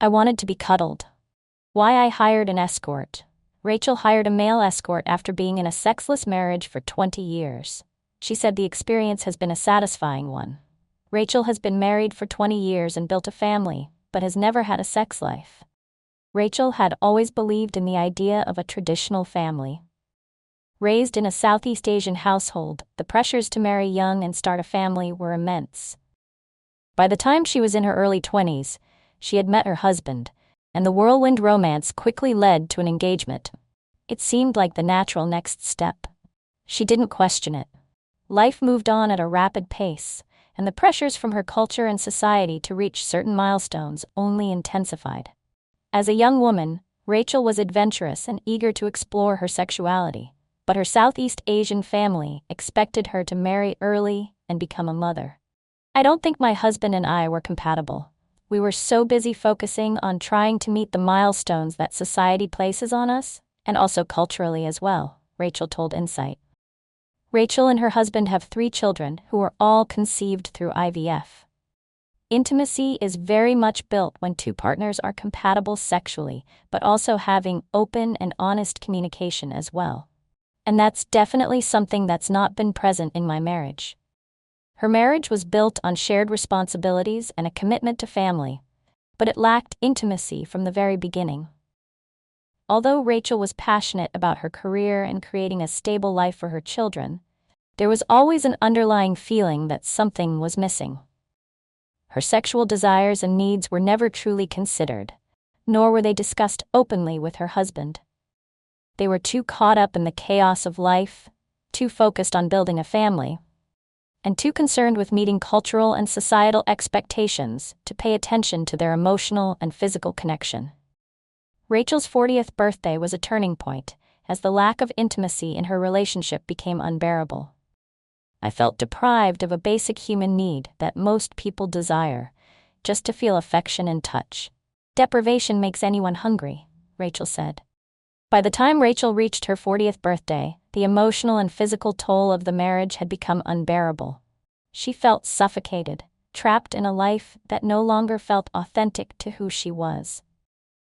I wanted to be cuddled. Why I hired an escort. Rachel hired a male escort after being in a sexless marriage for 20 years. She said the experience has been a satisfying one. Rachel has been married for 20 years and built a family, but has never had a sex life. Rachel had always believed in the idea of a traditional family. Raised in a Southeast Asian household, the pressures to marry young and start a family were immense. By the time she was in her early 20s, she had met her husband, and the whirlwind romance quickly led to an engagement. It seemed like the natural next step. She didn't question it. Life moved on at a rapid pace, and the pressures from her culture and society to reach certain milestones only intensified. As a young woman, Rachel was adventurous and eager to explore her sexuality, but her Southeast Asian family expected her to marry early and become a mother. I don't think my husband and I were compatible. We were so busy focusing on trying to meet the milestones that society places on us, and also culturally as well, Rachel told Insight. Rachel and her husband have 3 children who were all conceived through IVF. Intimacy is very much built when 2 partners are compatible sexually, but also having open and honest communication as well. And that's definitely something that's not been present in my marriage. Her marriage was built on shared responsibilities and a commitment to family, but it lacked intimacy from the very beginning. Although Rachel was passionate about her career and creating a stable life for her children, there was always an underlying feeling that something was missing. Her sexual desires and needs were never truly considered, nor were they discussed openly with her husband. They were too caught up in the chaos of life, too focused on building a family, and too concerned with meeting cultural and societal expectations to pay attention to their emotional and physical connection. Rachel's 40th birthday was a turning point, as the lack of intimacy in her relationship became unbearable. I felt deprived of a basic human need that most people desire, just to feel affection and touch. Deprivation makes anyone hungry, Rachel said. By the time Rachel reached her 40th birthday, the emotional and physical toll of the marriage had become unbearable. She felt suffocated, trapped in a life that no longer felt authentic to who she was.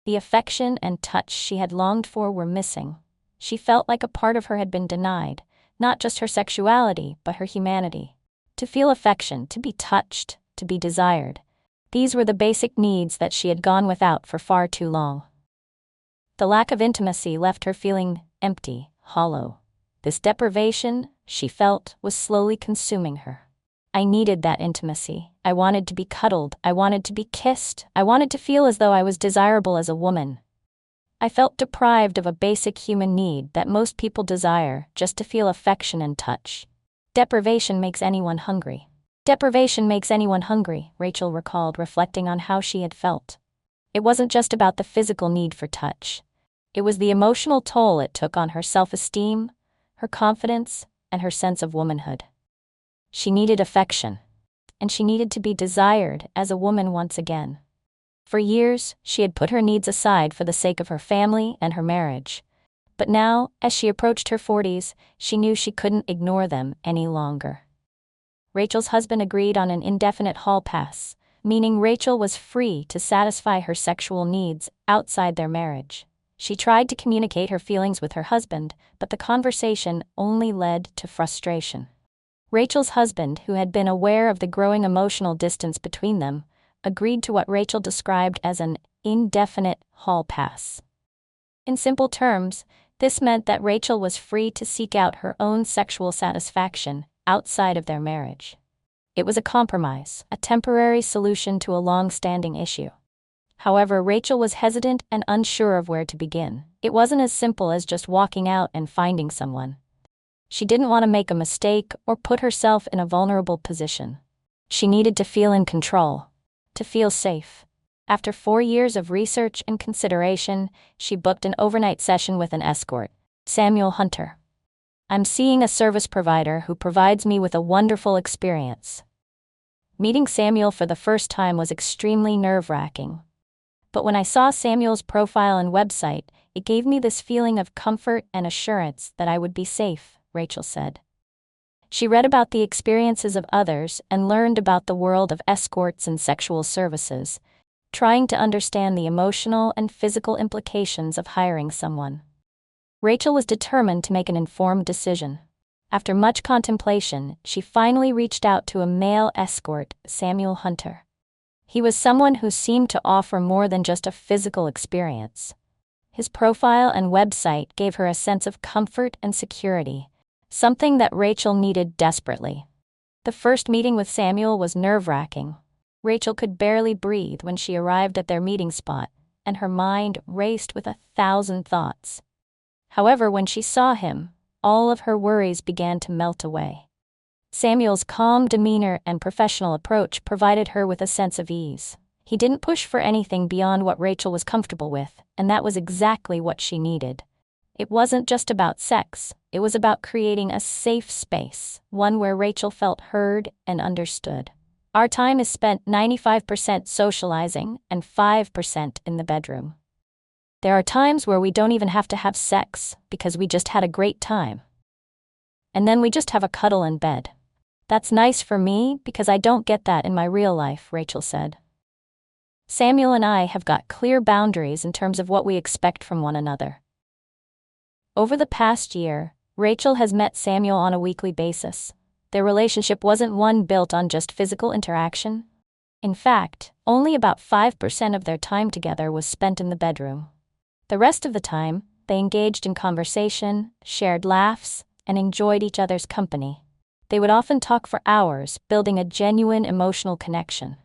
The affection and touch she had longed for were missing. She felt like a part of her had been denied, not just her sexuality, but her humanity. To feel affection, to be touched, to be desired. These were the basic needs that she had gone without for far too long. The lack of intimacy left her feeling empty, hollow. This deprivation, she felt, was slowly consuming her. I needed that intimacy. I wanted to be cuddled. I wanted to be kissed. I wanted to feel as though I was desirable as a woman. I felt deprived of a basic human need that most people desire, just to feel affection and touch. Deprivation makes anyone hungry. Deprivation makes anyone hungry, Rachel recalled, reflecting on how she had felt. It wasn't just about the physical need for touch. It was the emotional toll it took on her self-esteem, her confidence, and her sense of womanhood. She needed affection, and she needed to be desired as a woman once again. For years, she had put her needs aside for the sake of her family and her marriage. But now, as she approached her 40s, she knew she couldn't ignore them any longer. Rachel's husband agreed on an indefinite hall pass, meaning Rachel was free to satisfy her sexual needs outside their marriage. She tried to communicate her feelings with her husband, but the conversation only led to frustration. Rachel's husband, who had been aware of the growing emotional distance between them, agreed to what Rachel described as an indefinite hall pass. In simple terms, this meant that Rachel was free to seek out her own sexual satisfaction outside of their marriage. It was a compromise, a temporary solution to a long-standing issue. However, Rachel was hesitant and unsure of where to begin. It wasn't as simple as just walking out and finding someone. She didn't want to make a mistake or put herself in a vulnerable position. She needed to feel in control, to feel safe. After 4 years of research and consideration, she booked an overnight session with an escort, Samuel Hunter. I'm seeing a service provider who provides me with a wonderful experience. Meeting Samuel for the first time was extremely nerve-wracking. But when I saw Samuel's profile and website, it gave me this feeling of comfort and assurance that I would be safe, Rachel said. She read about the experiences of others and learned about the world of escorts and sexual services, trying to understand the emotional and physical implications of hiring someone. Rachel was determined to make an informed decision. After much contemplation, she finally reached out to a male escort, Samuel Hunter. He was someone who seemed to offer more than just a physical experience. His profile and website gave her a sense of comfort and security, something that Rachel needed desperately. The first meeting with Samuel was nerve-wracking. Rachel could barely breathe when she arrived at their meeting spot, and her mind raced with 1,000 thoughts. However, when she saw him, all of her worries began to melt away. Samuel's calm demeanor and professional approach provided her with a sense of ease. He didn't push for anything beyond what Rachel was comfortable with, and that was exactly what she needed. It wasn't just about sex, it was about creating a safe space, one where Rachel felt heard and understood. Our time is spent 95% socializing and 5% in the bedroom. There are times where we don't even have to have sex because we just had a great time. And then we just have a cuddle in bed. That's nice for me because I don't get that in my real life, Rachel said. Samuel and I have got clear boundaries in terms of what we expect from one another. Over the past year, Rachel has met Samuel on a weekly basis. Their relationship wasn't one built on just physical interaction. In fact, only about 5% of their time together was spent in the bedroom. The rest of the time, they engaged in conversation, shared laughs, and enjoyed each other's company. They would often talk for hours, building a genuine emotional connection.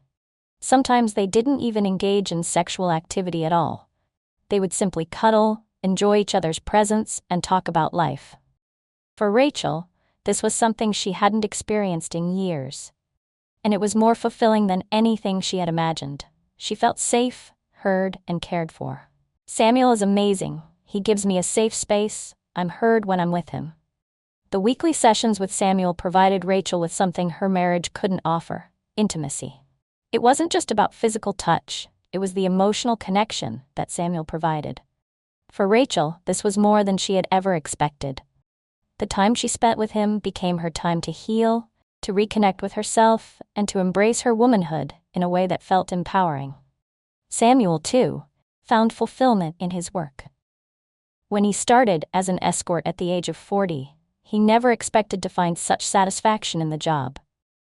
Sometimes they didn't even engage in sexual activity at all. They would simply cuddle, enjoy each other's presence, and talk about life. For Rachel, this was something she hadn't experienced in years. And it was more fulfilling than anything she had imagined. She felt safe, heard, and cared for. Samuel is amazing. He gives me a safe space. I'm heard when I'm with him. The weekly sessions with Samuel provided Rachel with something her marriage couldn't offer: intimacy. It wasn't just about physical touch, it was the emotional connection that Samuel provided. For Rachel, this was more than she had ever expected. The time she spent with him became her time to heal, to reconnect with herself, and to embrace her womanhood in a way that felt empowering. Samuel, too, found fulfillment in his work. When he started as an escort at the age of 40, he never expected to find such satisfaction in the job.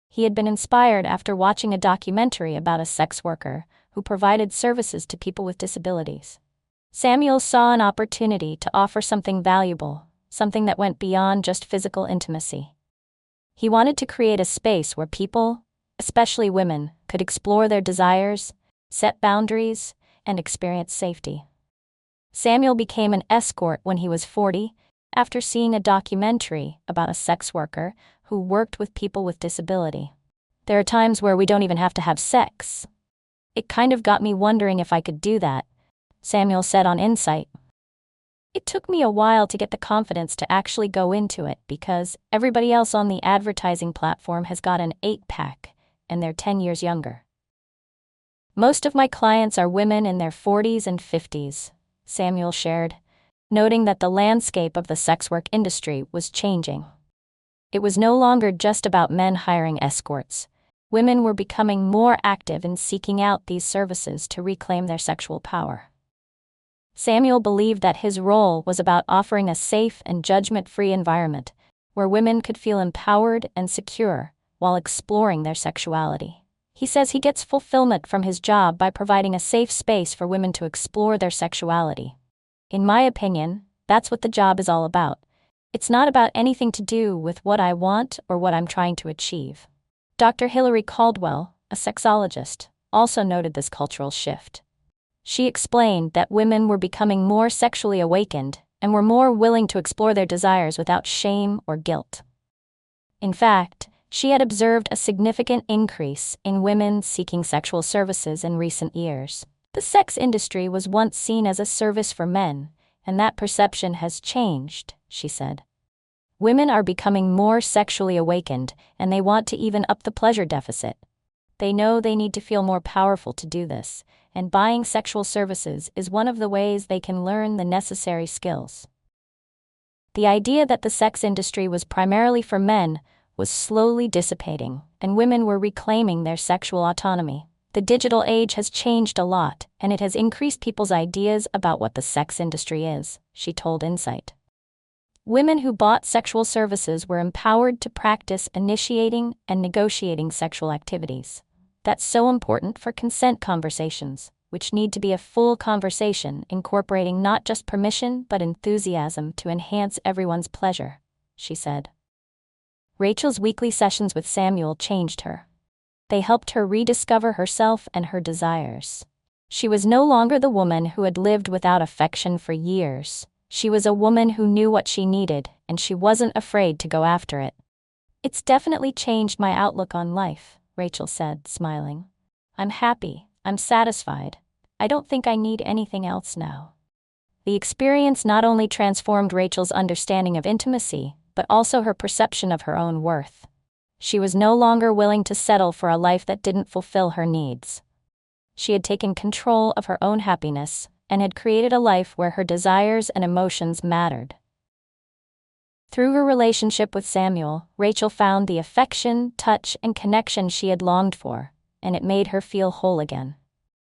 He had been inspired after watching a documentary about a sex worker who provided services to people with disabilities. Samuel saw an opportunity to offer something valuable, something that went beyond just physical intimacy. He wanted to create a space where people, especially women, could explore their desires, set boundaries, and experience safety. Samuel became an escort when he was 40, after seeing a documentary about a sex worker who worked with people with disability. There are times where we don't even have to have sex. It kind of got me wondering if I could do that, Samuel said on Insight. It took me a while to get the confidence to actually go into it because everybody else on the advertising platform has got an 8-pack, and they're 10 years younger. Most of my clients are women in their 40s and 50s, Samuel shared, noting that the landscape of the sex work industry was changing. It was no longer just about men hiring escorts. Women were becoming more active in seeking out these services to reclaim their sexual power. Samuel believed that his role was about offering a safe and judgment-free environment where women could feel empowered and secure while exploring their sexuality. He says he gets fulfillment from his job by providing a safe space for women to explore their sexuality. In my opinion, that's what the job is all about. It's not about anything to do with what I want or what I'm trying to achieve. Dr. Hilary Caldwell, a sexologist, also noted this cultural shift. She explained that women were becoming more sexually awakened and were more willing to explore their desires without shame or guilt. In fact, she had observed a significant increase in women seeking sexual services in recent years. The sex industry was once seen as a service for men, and that perception has changed, she said. Women are becoming more sexually awakened, and they want to even up the pleasure deficit. They know they need to feel more powerful to do this, and buying sexual services is one of the ways they can learn the necessary skills. The idea that the sex industry was primarily for men was slowly dissipating, and women were reclaiming their sexual autonomy. The digital age has changed a lot, and it has increased people's ideas about what the sex industry is, she told Insight. Women who bought sexual services were empowered to practice initiating and negotiating sexual activities. That's so important for consent conversations, which need to be a full conversation incorporating not just permission but enthusiasm to enhance everyone's pleasure, she said. Rachel's weekly sessions with Samuel changed her. They helped her rediscover herself and her desires. She was no longer the woman who had lived without affection for years. She was a woman who knew what she needed, and she wasn't afraid to go after it. It's definitely changed my outlook on life, Rachel said, smiling. I'm happy, I'm satisfied. I don't think I need anything else now. The experience not only transformed Rachel's understanding of intimacy, but also her perception of her own worth. She was no longer willing to settle for a life that didn't fulfill her needs. She had taken control of her own happiness and had created a life where her desires and emotions mattered. Through her relationship with Samuel, Rachel found the affection, touch, and connection she had longed for, and it made her feel whole again.